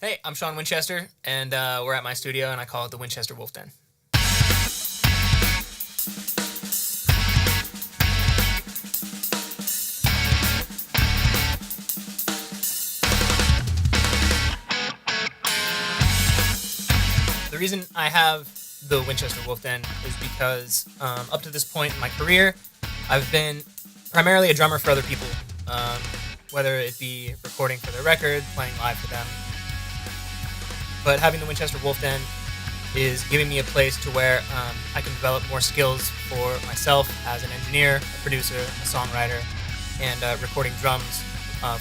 Hey, I'm Sean Winchester, and we're at my studio, and I call it the Winchester Wolf Den. The reason I have the Winchester Wolf Den is because up to this point in my career, I've been primarily a drummer for other people, whether it be recording for their record, playing live for them. But having the Winchester Wolf Den is giving me a place to where I can develop more skills for myself as an engineer, a producer, a songwriter, and recording drums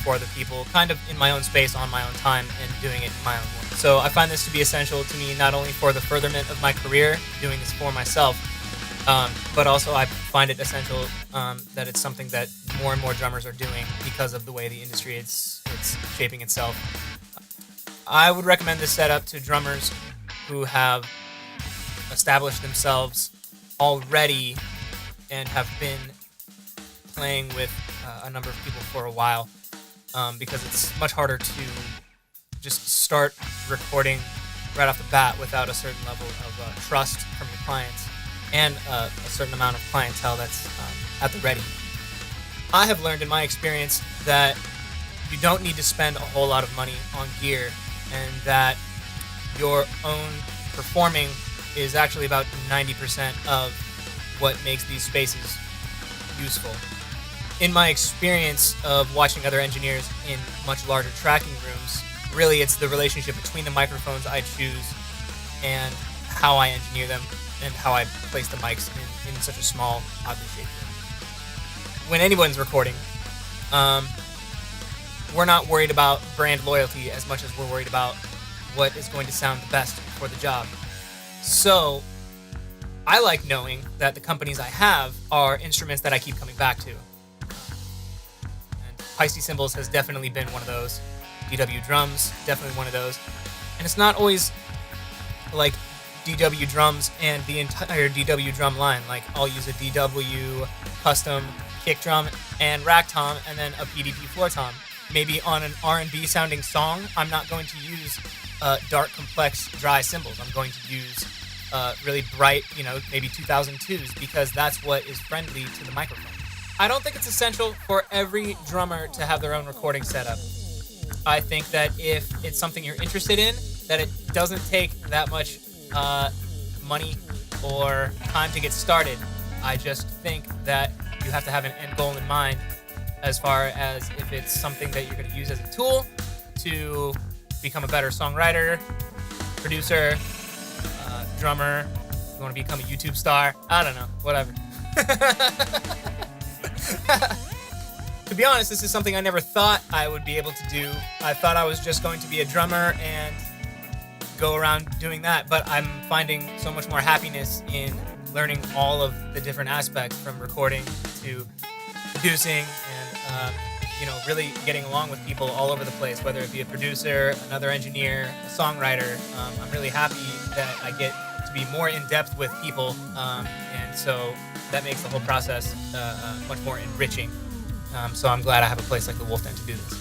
for other people, kind of in my own space, on my own time, and doing it in my own way. So I find this to be essential to me, not only for the furtherment of my career, doing this for myself, but also I find it essential that it's something that more and more drummers are doing because of the way the industry it's shaping itself. I would recommend this setup to drummers who have established themselves already and have been playing with a number of people for a while, because it's much harder to just start recording right off the bat without a certain level of trust from your clients and a certain amount of clientele that's at the ready. I have learned in my experience that you don't need to spend a whole lot of money on gear, and that your own performing is actually about 90% of what makes these spaces useful. In my experience of watching other engineers in much larger tracking rooms, really it's the relationship between the microphones I choose and how I engineer them and how I place the mics in such a small, oddly shaped room. When anyone's recording, we're not worried about brand loyalty as much as we're worried about what is going to sound the best for the job. So I like knowing that the companies I have are instruments that I keep coming back to. And Paiste Cymbals has definitely been one of those. DW Drums, definitely one of those. And it's not always like DW Drums and the entire DW drum line. Like, I'll use a DW custom kick drum and rack tom and then a PDP floor tom. Maybe on an R&B sounding song, I'm not going to use dark, complex, dry cymbals. I'm going to use really bright, maybe 2002s, because that's what is friendly to the microphone. I don't think it's essential for every drummer to have their own recording setup. I think that if it's something you're interested in, that it doesn't take that much money or time to get started. I just think that you have to have an end goal in mind, as far as if it's something that you're going to use as a tool to become a better songwriter, producer, drummer, you want to become a YouTube star, I don't know, whatever. To be honest, this is something I never thought I would be able to do. I thought I was just going to be a drummer and go around doing that, but I'm finding so much more happiness in learning all of the different aspects, from recording to producing, and really getting along with people all over the place, whether it be a producer, another engineer, a songwriter. I'm really happy that I get to be more in depth with people, and so that makes the whole process much more enriching. So I'm glad I have a place like the Wolf Den to do this.